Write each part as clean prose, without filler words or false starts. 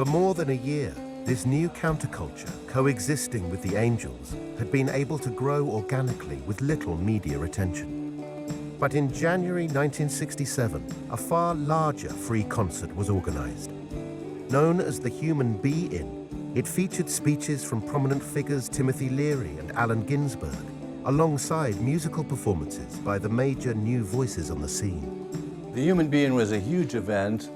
For more than a year, this new counterculture, coexisting with the Angels, had been able to grow organically with little media attention. But in January 1967, a far larger free concert was organized. Known as the Human Be-In, it featured speeches from prominent figures Timothy Leary and Allen Ginsberg, alongside musical performances by the major new voices on the scene. The Human Being was a huge event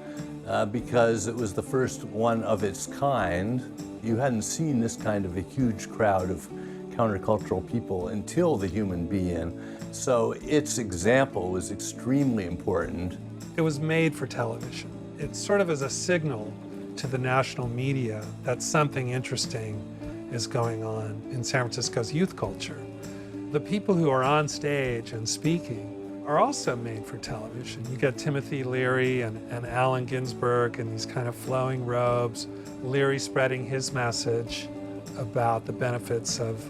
because it was the first one of its kind. You hadn't seen this kind of a huge crowd of countercultural people until the Human Being. So its example was extremely important. It was made for television. It sort of is a signal to the national media that something interesting is going on in San Francisco's youth culture. The people who are on stage and speaking are also made for television. You get Timothy Leary and Allen Ginsberg in these kind of flowing robes, Leary spreading his message about the benefits of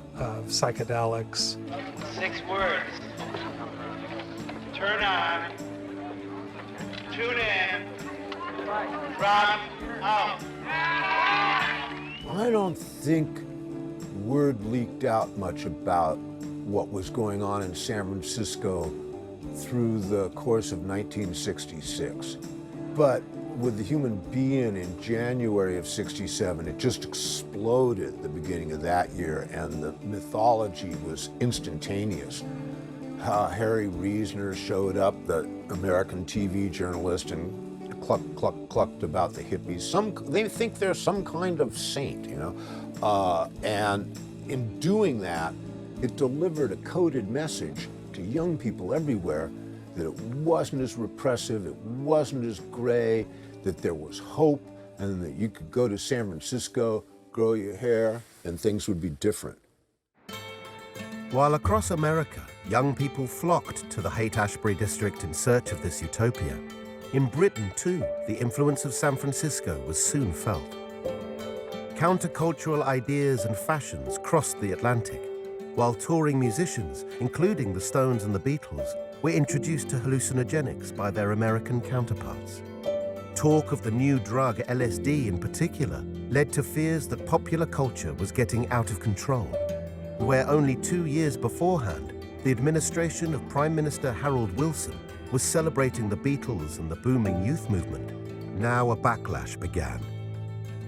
psychedelics. 6 words. Turn on, tune in, drop out. I don't think word leaked out much about what was going on in San Francisco through the course of 1966. But with the Human Being in January of '67, it just exploded the beginning of that year, and the mythology was instantaneous. Harry Reasoner showed up, the American TV journalist, and clucked about the hippies. They think they're some kind of saint, you know? And in doing that, it delivered a coded message to young people everywhere that it wasn't as repressive, it wasn't as gray, that there was hope, and that you could go to San Francisco, grow your hair, and things would be different. While across America, young people flocked to the Haight-Ashbury district in search of this utopia, in Britain too, the influence of San Francisco was soon felt. Countercultural ideas and fashions crossed the Atlantic, while touring musicians, including the Stones and the Beatles, were introduced to hallucinogenics by their American counterparts. Talk of the new drug LSD in particular led to fears that popular culture was getting out of control, where only 2 years beforehand, the administration of Prime Minister Harold Wilson was celebrating the Beatles and the booming youth movement. Now a backlash began.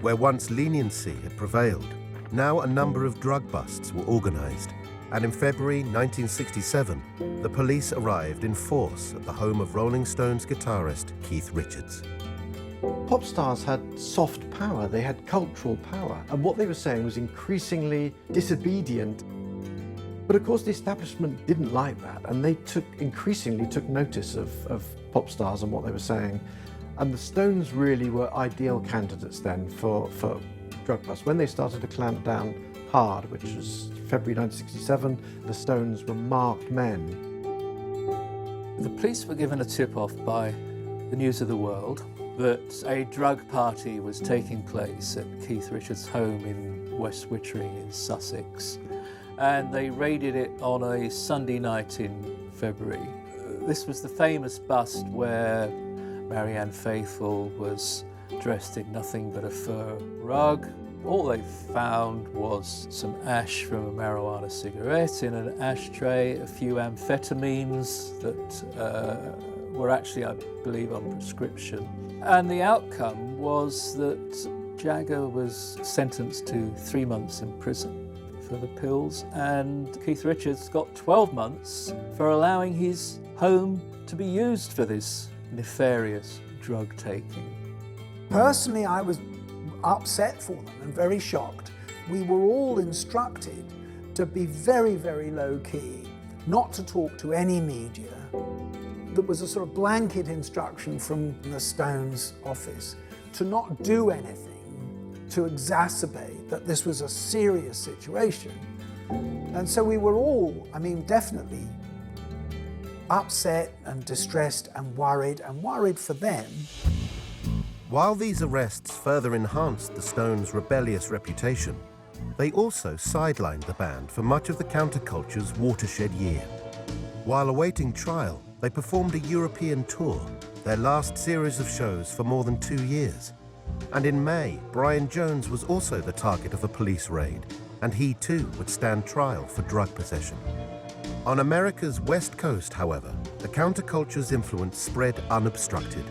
Where once leniency had prevailed, now a number of drug busts were organized, and in February 1967, the police arrived in force at the home of Rolling Stones guitarist Keith Richards. Pop stars had soft power, they had cultural power, and what they were saying was increasingly disobedient. But of course the establishment didn't like that, and they increasingly took notice of pop stars and what they were saying. And the Stones really were ideal candidates then for drug busts. When they started to clamp down hard, which was February 1967, the Stones were marked men. The police were given a tip-off by the News of the World that a drug party was taking place at Keith Richards' home in West Wittering in Sussex, and they raided it on a Sunday night in February. This was the famous bust where Marianne Faithfull was dressed in nothing but a fur rug. All they found was some ash from a marijuana cigarette in an ashtray, a few amphetamines that were actually, I believe, on prescription. And the outcome was that Jagger was sentenced to 3 months in prison for the pills, and Keith Richards got 12 months for allowing his home to be used for this nefarious drug taking. Personally, I was upset for them and very shocked. We were all instructed to be very, very low key, not to talk to any media. There was a sort of blanket instruction from the Stones office to not do anything to exacerbate that this was a serious situation. And so we were all, definitely upset and distressed and worried for them. While these arrests further enhanced the Stones' rebellious reputation, they also sidelined the band for much of the counterculture's watershed year. While awaiting trial, they performed a European tour, their last series of shows for more than 2 years, And in May, Brian Jones was also the target of a police raid, and he too would stand trial for drug possession. On America's west coast, however, the counterculture's influence spread unobstructed.